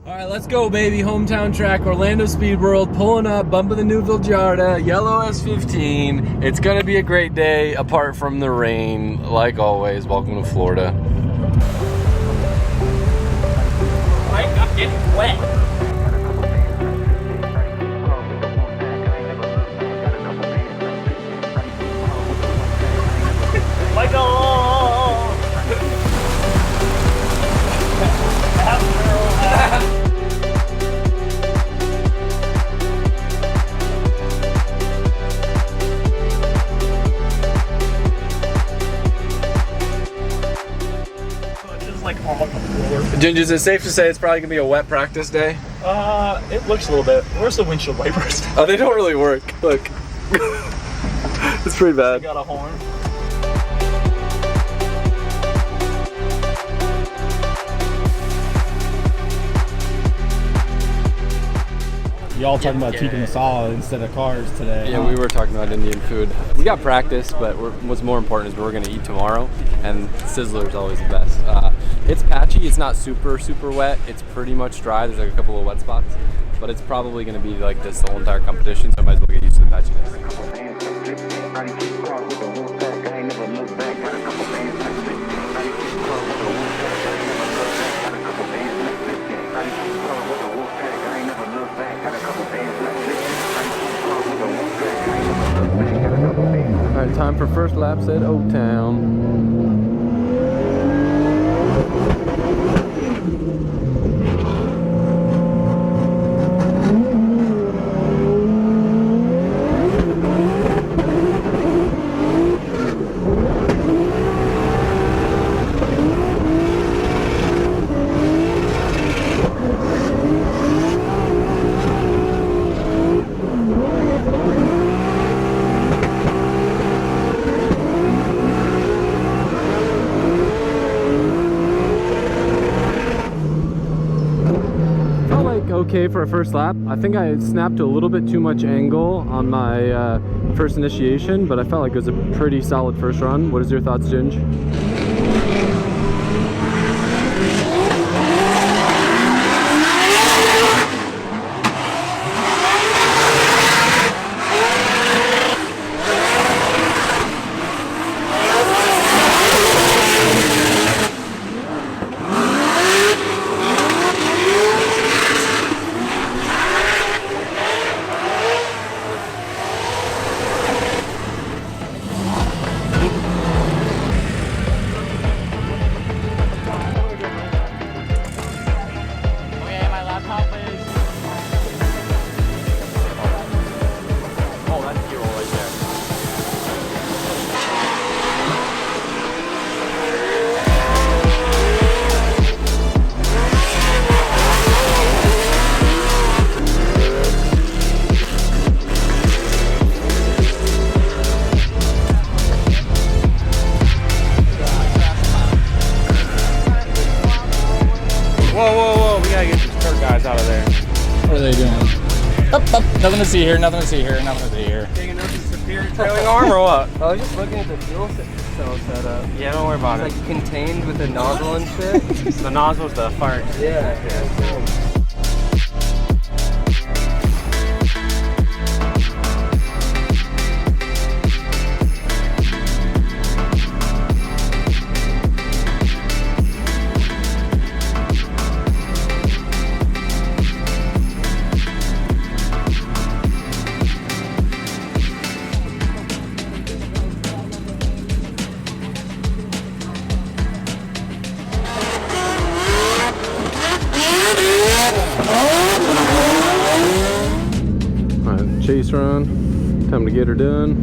All right, let's go, baby. Hometown track, Orlando Speed World, pulling up, bumping the Newville Giarda, yellow S15. It's gonna be a great day, apart from the rain. Like always, welcome to Florida. I'm getting wet. Michael! Ginger, is it safe to say it's probably gonna be a wet practice day? It looks a little bit. Where's the windshield wipers? Oh, they don't really work. Look. It's pretty bad. I got a horn. Y'all talking about keeping us all instead of cars today. Yeah, we were talking about Indian food. We got practice, but what's more important is what we're gonna eat tomorrow, and Sizzler's always the best. It's patchy, it's not super wet, it's pretty much dry, there's like a couple of wet spots, but it's probably gonna be like this the whole entire competition, so I might as well get used to the patchiness. Alright, time for first laps at Oaktown. Okay for a first lap. I think I snapped a little bit too much angle on my first initiation, but I felt like it was a pretty solid first run. What is your thoughts, Ginge? Whoa, we gotta get these Kurt guys out of there. What are they doing? Up. Nothing to see here, nothing to see here. Taking notes of superior trailing arm or what? I was just looking at the fuel cell setup. Yeah, don't worry about It's like contained with a nozzle and shit. The nozzle's the fire. Yeah. Alright, chase run. Time to get her done.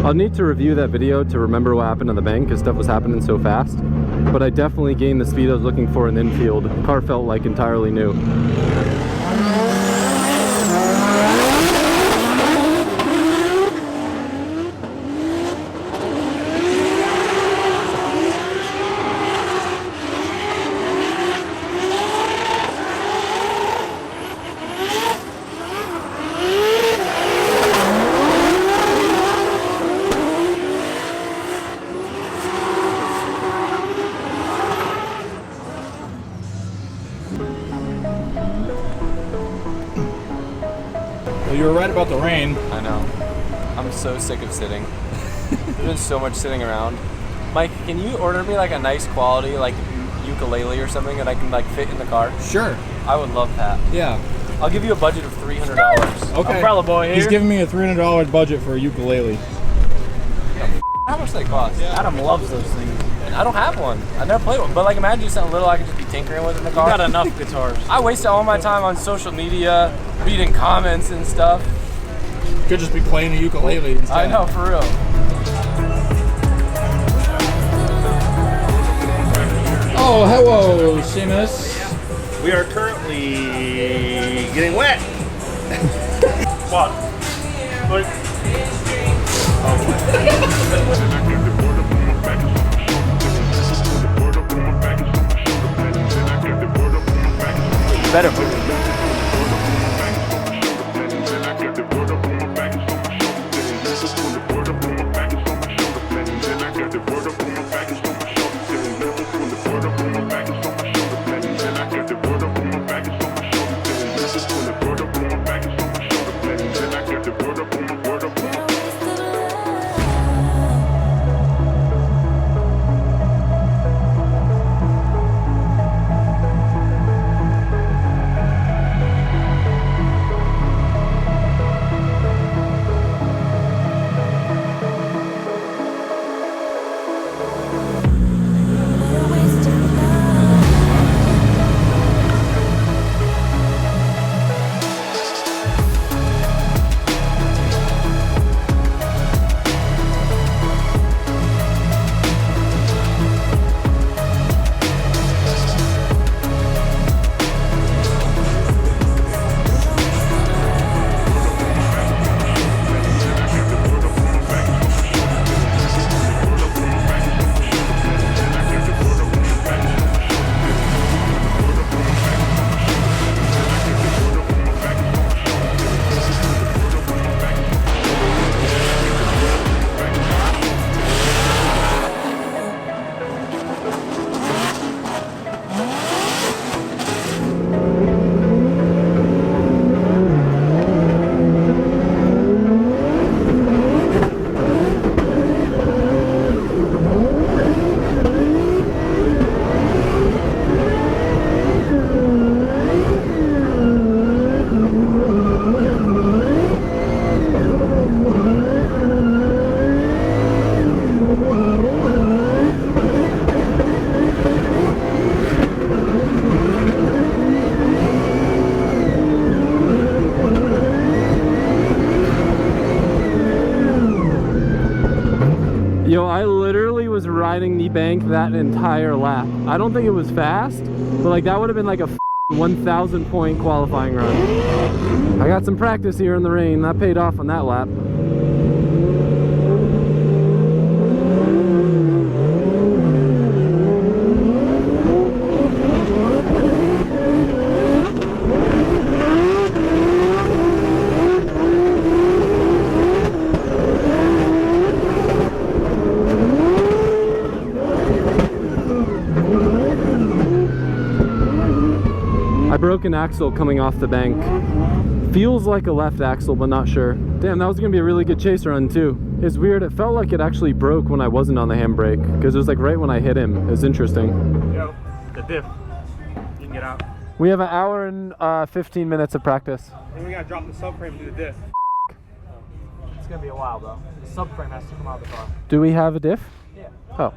I'll need to review that video to remember what happened on the bank because stuff was happening so fast. but I definitely gained the speed I was looking for in the infield. The car felt like entirely new. Well, you were right about the rain. I know. I'm so sick of sitting. There's been so much sitting around. Mike, can you order me like a nice quality like ukulele or something that I can like fit in the car? Sure. I would love that. Yeah. I'll give you a budget of $300. Okay. Umbrella boy here. He's giving me a $300 budget for a ukulele. How much do they cost? Adam loves those things. I don't have one. I never played one. But like imagine something little I could just be tinkering with in the car. Got enough guitars. I wasted all my time on social media, reading comments and stuff. Could just be playing a ukulele instead. I know, for real. Oh, hello, Seamus. We are currently getting wet. What? Like, Better. Yo, I literally was riding the bank that entire lap. I don't think it was fast, but like that would have been like a 1,000 point qualifying run. I got some practice here in the rain. That paid off on that lap. I broke an axle coming off the bank. Feels like a left axle, but not sure. Damn, that was gonna be a really good chase run too. It's weird, it felt like it actually broke when I wasn't on the handbrake, because it was like right when I hit him. It was interesting. yo, the diff. You can get out. We have an hour and 15 minutes of practice. And we gotta drop the subframe to the diff. It's gonna be a while though. The subframe has to come out of the car. Do we have a diff? Yeah. Oh.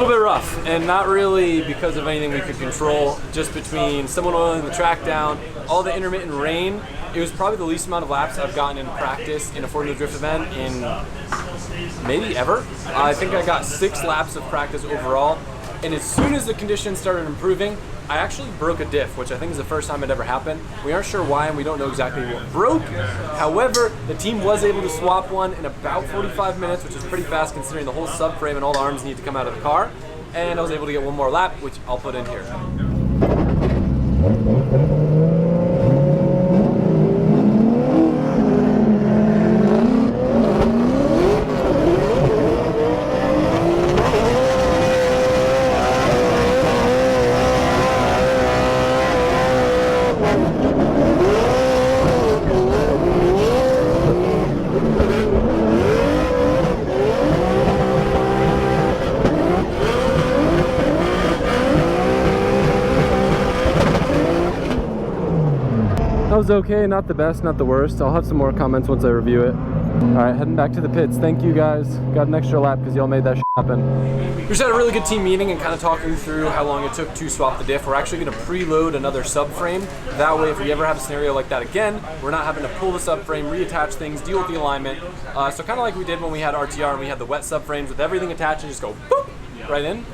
little bit rough, and not really because of anything we could control, just between someone oiling the track down, all the intermittent rain. It was probably the least amount of laps I've gotten in practice in a four-wheel drift event in maybe ever. I think I got 6 laps of practice overall, and as soon as the conditions started improving, I actually broke a diff, which I think is the first time it ever happened. We aren't sure why, and we don't know exactly what broke. However, the team was able to swap one in about 45 minutes, which is pretty fast considering the whole subframe and all the arms need to come out of the car. And I was able to get one more lap, which I'll put in here. That was okay, not the best, not the worst. I'll have some more comments once I review it. All right, heading back to the pits. Thank you guys. Got an extra lap because y'all made that shit happen. We just had a really good team meeting and kind of talking through how long it took to swap the diff. We're actually going to preload another subframe. That way, if we ever have a scenario like that again, we're not having to pull the subframe, reattach things, deal with the alignment. So kind of like we did when we had RTR and we had the wet subframes with everything attached and just go boop, right in.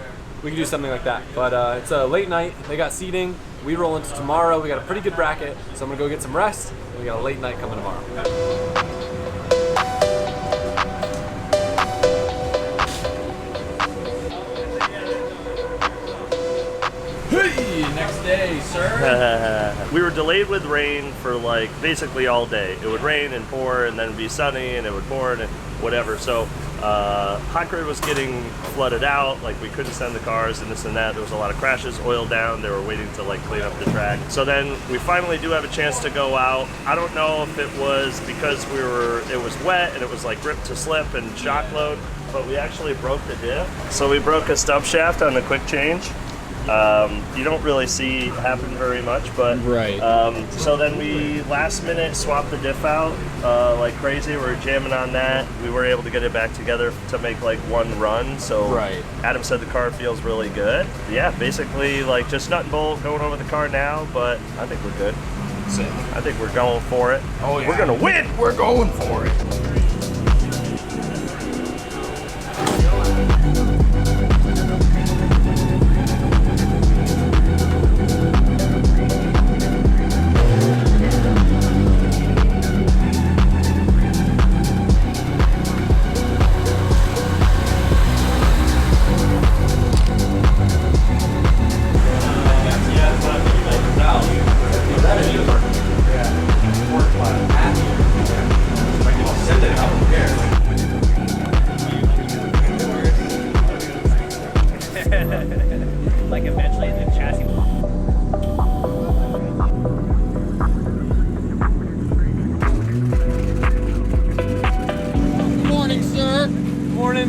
We can do something like that. But it's a late night. They got seating. We roll into tomorrow. We got a pretty good bracket, so I'm gonna go get some rest. We got a late night coming tomorrow. Hey, next day, sir. We were delayed with rain for like basically all day. It would rain and pour, and then it'd be sunny, and it would pour, and whatever. So Hot Grid was getting flooded out. Like we couldn't send the cars and this and that. There was a lot of crashes, oil down. They were waiting to like clean up the track. So then we finally do have a chance to go out. I don't know if it was because it was wet and it was like grip to slip and shock load, but we actually broke the diff. So we broke a stub shaft on the quick change. You don't really see happen very much, but Right. So then we last minute swapped the diff out like crazy. We were jamming on that. We were able to get it back together to make like one run. So Right. Adam said the car feels really good. Yeah, basically like just nut and bolt going over the car now, but I think we're good. Sick. I think we're going for it. Oh, yeah. We're gonna win. We're going for it. Like eventually the chassis. Morning, sir. Morning.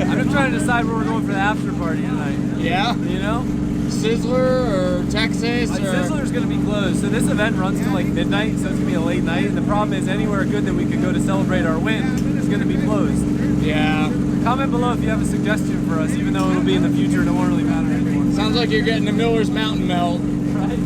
I'm just trying to decide where we're going for the after party tonight. Yeah. You know? Sizzler or Texas or Sizzler's gonna be closed. So this event runs to like midnight, so it's gonna be a late night. And the problem is anywhere good that we could go to celebrate our win is gonna be closed. Yeah. Comment below if you have a suggestion for us, even though it'll be in the future, it won't really matter anymore. Sounds like you're getting the Miller's Mountain Melt. Right?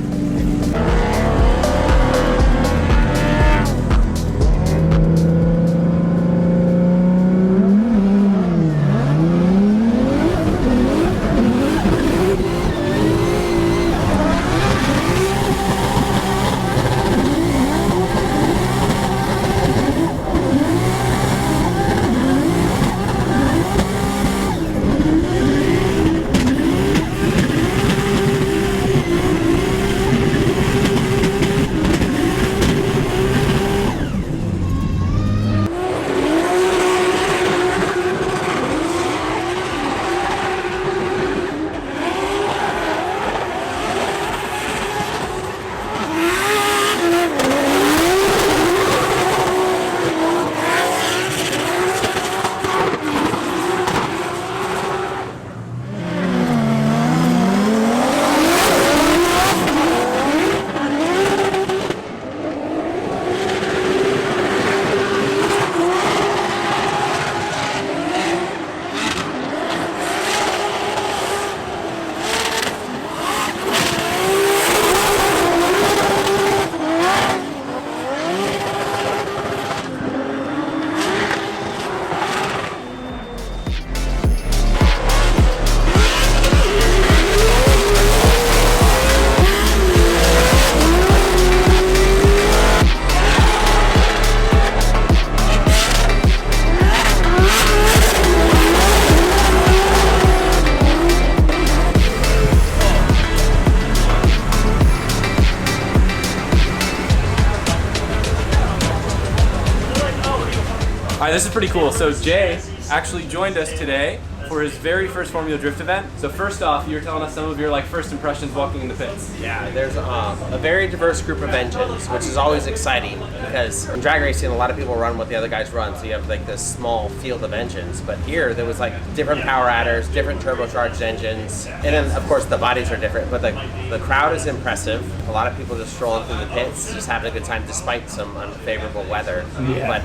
right, this is pretty cool. So Jay actually joined us today for his very first Formula Drift event. So first off, you were telling us some of your like first impressions walking in the pits. Yeah, there's a very diverse group of engines, which is always exciting because in drag racing, a lot of people run what the other guys run, so you have like this small field of engines. But here, there was like different power adders, different turbocharged engines, and then of course the bodies are different. But the crowd is impressive. A lot of people just strolling through the pits, just having a good time despite some unfavorable weather. Yeah. But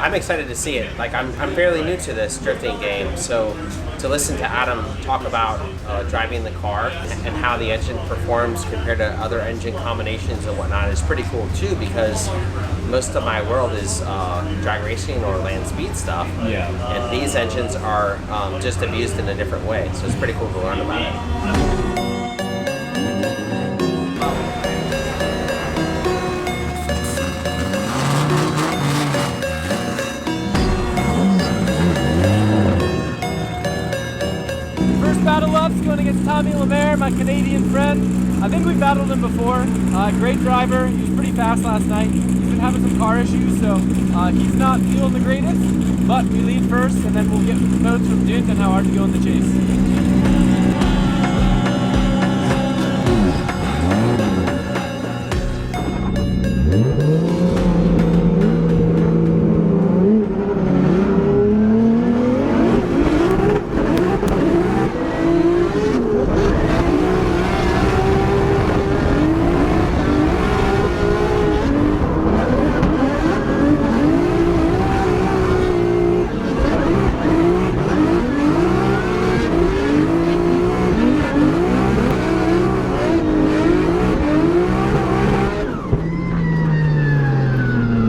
I'm excited to see it. Like I'm fairly new to this drifting game, so to listen to Adam talk about driving the car and how the engine performs compared to other engine combinations and whatnot is pretty cool too, because most of my world is drag racing or land speed stuff. Yeah. And these engines are just abused in a different way, so it's pretty cool to learn about it. Battle Ups going against Tommy Lemaire, my Canadian friend. I think we battled him before. Great driver. He was pretty fast last night. He's been having some car issues, so he's not feeling the greatest. But we lead first, and then we'll get notes from Dint on how hard to go in the chase.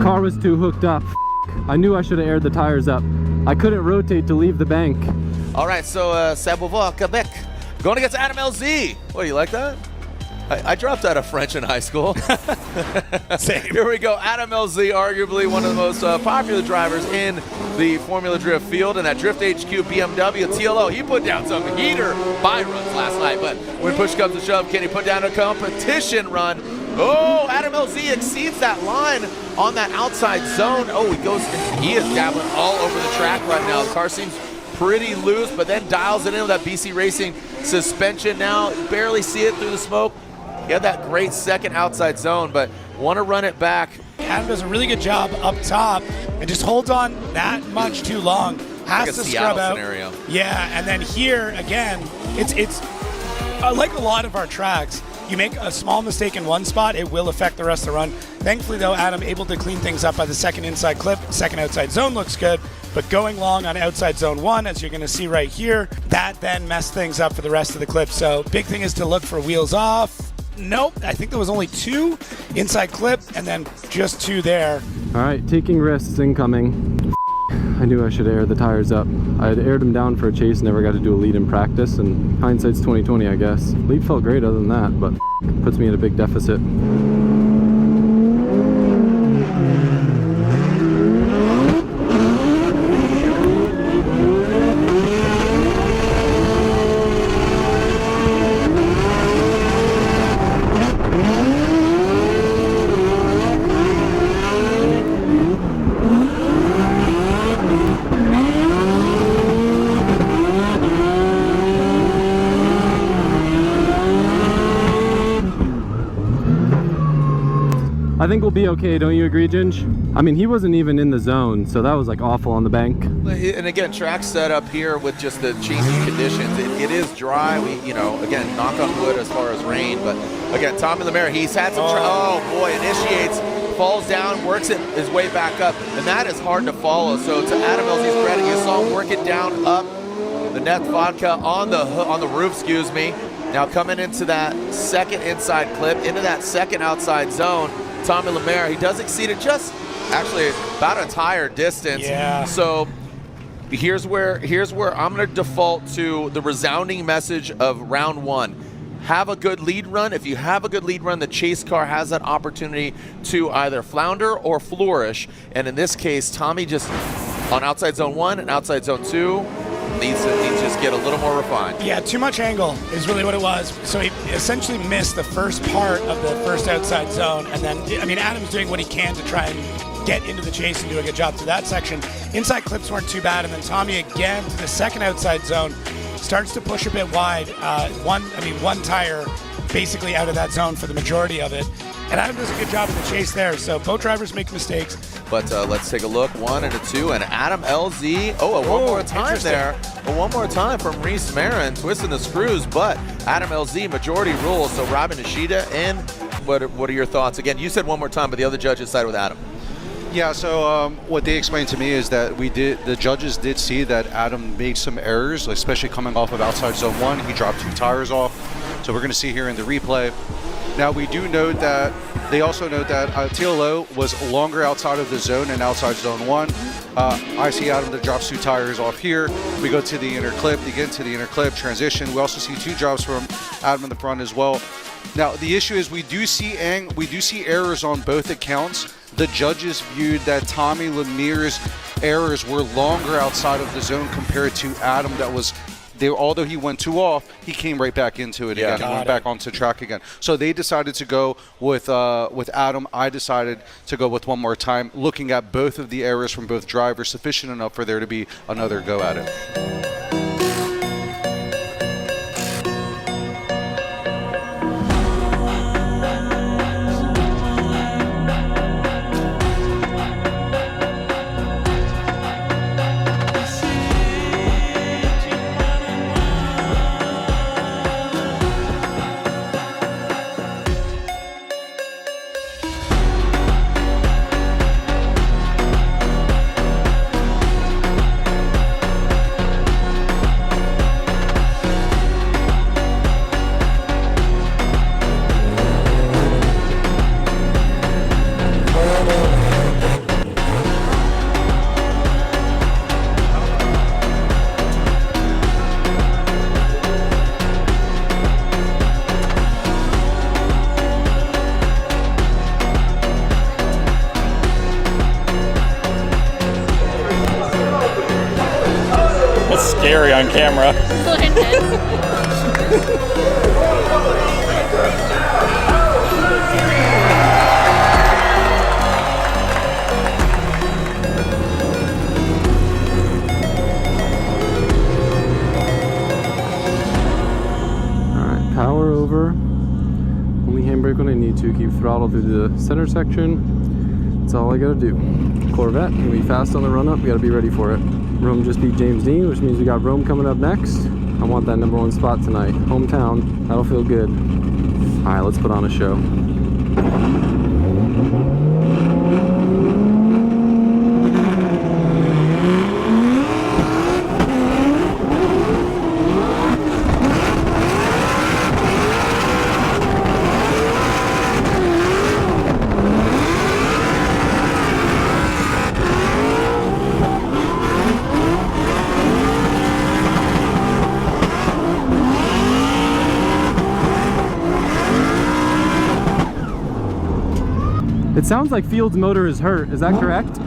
Car was too hooked up. I knew I should have aired the tires up. I couldn't rotate to leave the bank. All right, so Saint-Beauvoir, Quebec, going against Adam LZ. What, do you like that? I dropped out of French in high school. Same. Here we go. Adam LZ, arguably one of the most popular drivers in the Formula Drift field, and that Drift HQ BMW TLO. He put down some heater buy runs last night, but when push comes to shove, can he put down a competition run? Oh, Adam LZ exceeds that line on that outside zone. Oh, he is dabbling all over the track right now. The car seems pretty loose, but then dials it in with that BC Racing suspension now. Barely see it through the smoke. He had that great second outside zone, but want to run it back. Adam does a really good job up top and just holds on that much too long. Has Like a to Seattle scrub out. scenario. Yeah, and then here again, it's like a lot of our tracks. You make a small mistake in one spot, it will affect the rest of the run. Thankfully, though, Adam able to clean things up by the second inside clip. Second outside zone looks good, but going long on outside zone 1, as you're going to see right here, that then messed things up for the rest of the clip. So big thing is to look for wheels off. Nope, I think there was only 2 inside clip and then just 2 there. All right, taking risks incoming. I knew I should air the tires up. I had aired them down for a chase, never got to do a lead in practice, and hindsight's 2020, I guess. Lead felt great other than that, but puts me at a big deficit. I think we'll be okay, don't you agree, Ginge? I mean, he wasn't even in the zone, so that was like awful on the bank. And again, track set up here with just the changing conditions. It is dry. We, again, knock on wood as far as rain, but again, Tommy Lemaire, he's had some. Oh boy, initiates, falls down, works his way back up, and that is hard to follow. So to Adam LZ's credit, you saw him work it down up the net vodka on the roof. Excuse me. Now coming into that second inside clip, into that second outside zone. Tommy Lemaire, he does exceed it just actually about a tire distance. Yeah. So here's where I'm going to default to the resounding message of round 1. Have a good lead run. If you have a good lead run, the chase car has that opportunity to either flounder or flourish. And in this case, Tommy just on outside zone 1 and outside zone 2 needs to just get a little more refined. Yeah, too much angle is really what it was. So he essentially missed the first part of the first outside zone. And then, I mean, Adam's doing what he can to try and get into the chase and do a good job through that section. Inside clips weren't too bad, and then Tommy again to the second outside zone starts to push a bit wide. One tire basically out of that zone for the majority of it. And Adam does a good job of the chase there. So both drivers make mistakes. But let's take a look. 1 and a 2, and Adam LZ. One more time there. One more time from Reese Marin, twisting the screws. But Adam LZ, majority rules. So Robin Nishida in. What are your thoughts? Again, you said one more time, but the other judges sided with Adam. Yeah, so what they explained to me is that the judges did see that Adam made some errors, especially coming off of outside zone 1. He dropped 2 tires off. So we're going to see here in the replay. Now, we do note that they also note that TLO was longer outside of the zone and outside zone 1. I see Adam that drops 2 tires off here. We go to the inner clip, again to the inner clip, transition. We also see 2 drops from Adam in the front as well. Now, the issue is we do see errors on both accounts. The judges viewed that Tommy Lemir's errors were longer outside of the zone compared to Adam that was there. Although he went 2 off, he came right back into it again and went back onto track again. So they decided to go with Adam. I decided to go with one more time, looking at both of the errors from both drivers, sufficient enough for there to be another go at it. Scary on camera. Alright, power over. Only handbrake when I need to. Keep throttle through the center section. That's all I gotta do. Corvette, gonna be fast on the run up. We gotta be ready for it. Rome just beat James Dean, which means we got Rome coming up next. I want that #1 spot tonight. Hometown, that'll feel good. All right, let's put on a show. It sounds like Field's motor is hurt. Is that correct?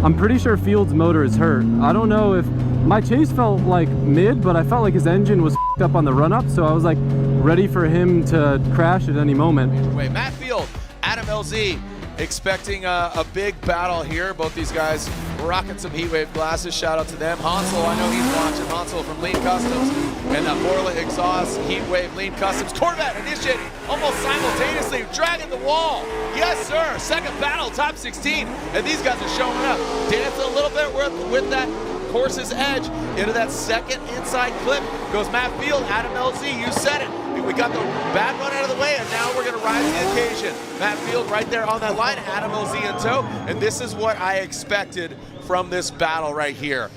I'm pretty sure Field's motor is hurt. I don't know if my chase felt like mid, but I felt like his engine was f***ed up on the run up, so I was like ready for him to crash at any moment. Wait, Matt Field, Adam LZ, expecting a big battle here. Both these guys rocking some Heatwave glasses. Shout out to them. Hansel, I know he's watching. Hansel from Lean Customs and that Borla exhaust Heatwave Lean Customs. Corvette initiating almost simultaneously, dragging the wall. Yes, sir. Second battle, top 16, and these guys are showing up. Dancing a little bit with that course's edge into that second inside clip goes Matt Field. Adam LZ, you said it. We got the bad one out of the way, and now we're going to rise to the occasion. Matt Field right there on that line, Adam LZ in tow, and this is what I expected from this battle right here.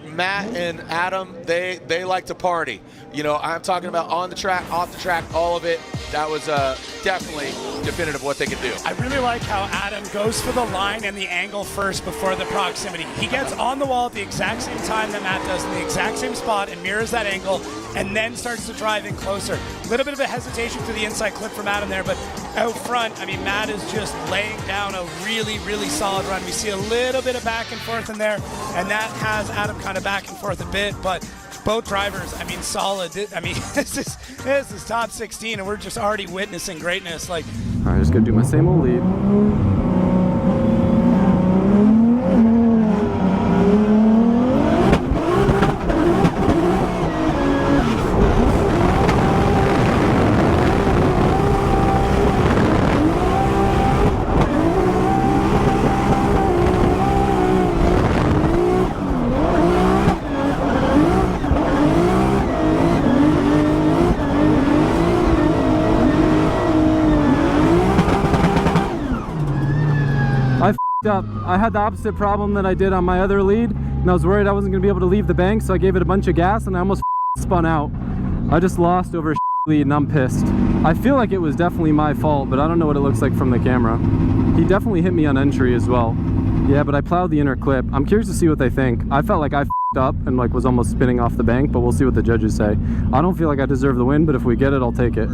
Matt and Adam, they like to party. You know, I'm talking about on the track, off the track, all of it. That was definitely definitive what they could do. I really like how Adam goes for the line and the angle first before the proximity. He gets on the wall at the exact same time that Matt does in the exact same spot and mirrors that angle and then starts to drive in closer. A little bit of a hesitation to the inside clip from Adam there, but out front, I mean, Matt is just laying down a really, really solid run. We see a little bit of back and forth in there, and that has Adam kind of back and forth a bit, but both drivers, I mean, solid. I mean, this is top 16, and we're just already witnessing greatness. Like, all right, just gonna do my same old lead. up. I had the opposite problem that I did on my other lead, and I was worried I wasn't gonna be able to leave the bank, so I gave it a bunch of gas and I almost spun out. I just lost over a lead and I'm pissed. I feel like it was definitely my fault, but I don't know what it looks like from the camera. He definitely hit me on entry as well. Yeah, but I plowed the inner clip. I'm curious to see what they think. I felt like I up and like was almost spinning off the bank, but we'll see what the judges say. I don't feel like I deserve the win, but if we get it, I'll take it.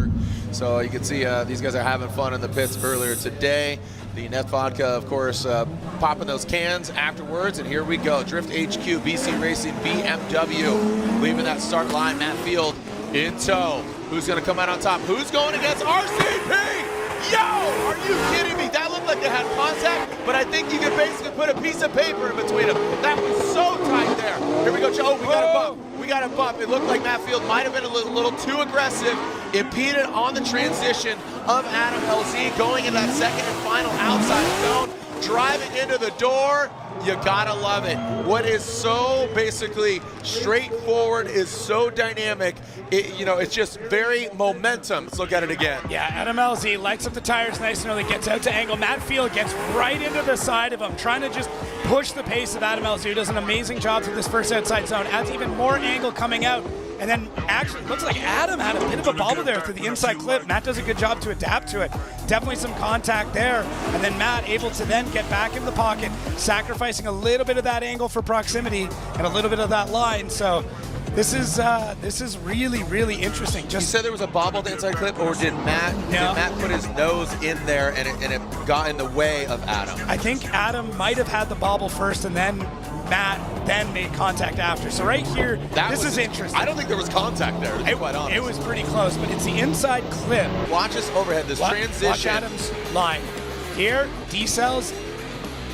So you can see these guys are having fun in the pits earlier today. The Net Vodka, of course, popping those cans afterwards, and here we go. Drift HQ, BC Racing, BMW, leaving that start line. Matt Field in tow. Who's going to come out on top? Who's going against RCP? Yo, are you kidding me? That looked like they had contact, but I think you could basically put a piece of paper in between them. That was so tight there. Here we go. Oh, we got a bump. We got a bump. It looked like Matt Field might have been a little too aggressive. Impeded on the transition of Adam LZ going into that second and final outside zone, driving into the door. You gotta love it. What is so basically straightforward is so dynamic. It's just very momentum. Let's look at it again. Yeah, Adam LZ lights up the tires nice and early, gets out to angle. Matt Field gets right into the side of him, trying to just push the pace of Adam LZ, who does an amazing job through this first outside zone. Adds even more angle coming out. And then actually, it looks like Adam had a bit of a bobble there through the inside clip. Matt does a good job to adapt to it. Definitely some contact there. And then Matt able to then get back in the pocket, sacrificing a little bit of that angle for proximity and a little bit of that line. So this is really, really interesting. You said there was a bobble to inside clip, or did Matt put his nose in there and it got in the way of Adam? I think Adam might have had the bobble first, and then Matt then made contact after. So right here, this is interesting. I don't think there was contact there, to be quite honest. It was pretty close, but it's the inside clip. Watch this overhead, this transition. Watch Adam's line. Here, D-Cells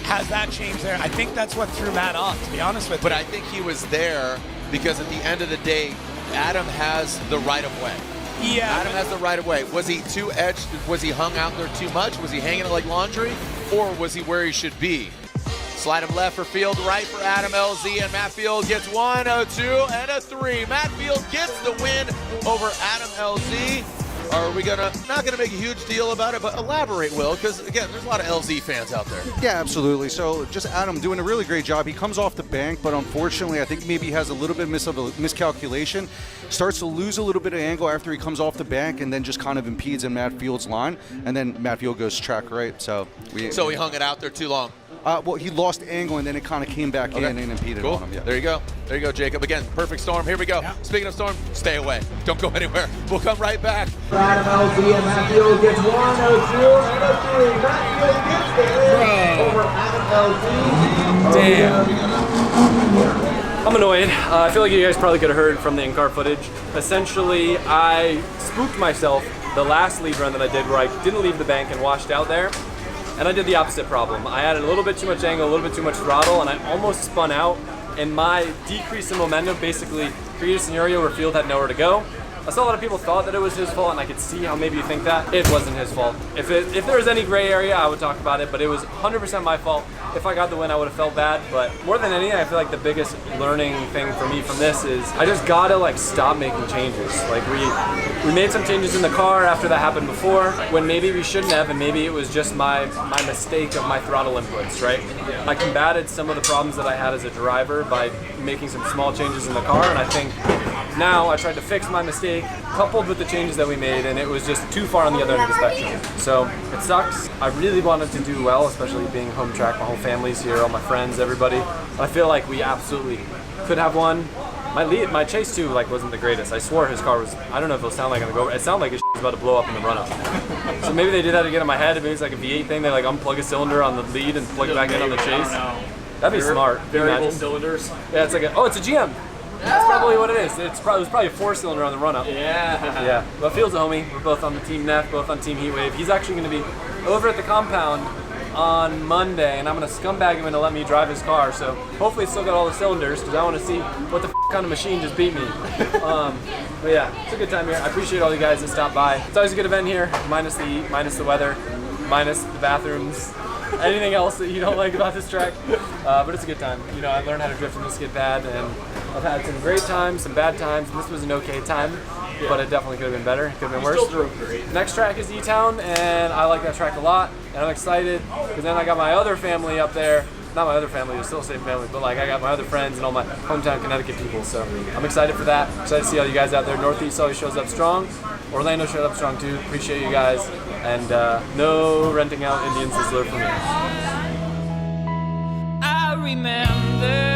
has that change there. I think that's what threw Matt off, to be honest with you. But I think he was there because at the end of the day, Adam has the right of way. Yeah. Adam has the right of way. Was he too edged? Was he hung out there too much? Was he hanging it like laundry? Or was he where he should be? Slide him left for Field, right for Adam LZ, and Matt Field gets 1, a 2, and a 3. Matt Field gets the win over Adam LZ. Are we not gonna make a huge deal about it, but elaborate, Will, because again, there's a lot of LZ fans out there. Yeah, absolutely. So just Adam doing a really great job. He comes off the bank, but unfortunately, I think maybe he has a little bit of a miscalculation. Starts to lose a little bit of angle after he comes off the bank, and then just kind of impedes in Matt Field's line, and then Matt Field goes track right. So he hung it out there too long. Well, he lost angle, and then it kind of came back in and impeded on him. Yeah. There you go. There you go, Jacob. Again, perfect storm. Here we go. Yeah. Speaking of storm, stay away. Don't go anywhere. We'll come right back. Adam LZ and Matt Field gets 1, a 2, and a 3. Matt Field gets the win over Adam LZ. Damn. I'm annoyed. I feel like you guys probably could have heard from the in-car footage. Essentially, I spooked myself the last lead run that I did where I didn't leave the bank and washed out there. And I did the opposite problem. I added a little bit too much angle, a little bit too much throttle, and I almost spun out. And my decrease in momentum basically created a scenario where Field had nowhere to go. I saw a lot of people thought that it was his fault, and I could see how maybe you think that. It wasn't his fault. If there was any gray area, I would talk about it, but it was 100% my fault. If I got the win, I would have felt bad, but more than anything, I feel like the biggest learning thing for me from this is I just gotta stop making changes. Like we made some changes in the car after that happened before, when maybe we shouldn't have, and maybe it was just my mistake of my throttle inputs, right? I combated some of the problems that I had as a driver by making some small changes in the car, and I think now I tried to fix my mistake coupled with the changes that we made, and it was just too far on the other end of the spectrum. So it sucks. I really wanted to do well, especially being home track. My whole family's here, all my friends, everybody. I feel like we absolutely could have won. My chase too wasn't the greatest. I swore his car was, I don't know if it'll sound like on the go. It sounded like his was about to blow up in the run-up. So maybe they did that again in my head. Maybe it's like a V8 thing. They unplug a cylinder on the lead and plug it back in on the chase. That'd be smart. Variable cylinders. Yeah, it's it's a GM. That's probably what it is. It was probably a 4-cylinder on the run-up. Yeah. Yeah. Well, Field's a homie. We're both on the Team Neff, both on Team Heatwave. He's actually going to be over at the compound on Monday, and I'm going to scumbag him into let me drive his car. So hopefully it's still got all the cylinders, because I want to see what the kind of machine just beat me. But yeah, it's a good time here. I appreciate all you guys that stopped by. It's always a good event here, minus the weather, minus the bathrooms. Anything else that you don't like about this track, but it's a good time. I learned how to drift in this skid pad, and I've had some great times, some bad times, and this was an okay time, but it definitely could have been better. It could have been worse. Next track is E-Town, and I like that track a lot, and I'm excited because then I got my other family up there. Not my other family, it's still the same family, but like I got my other friends and all my hometown Connecticut people, so I'm excited for that. Excited to see all you guys out there. Northeast always shows up strong. Orlando showed up strong too. Appreciate you guys, and no renting out Indian Sizzler for me. I remember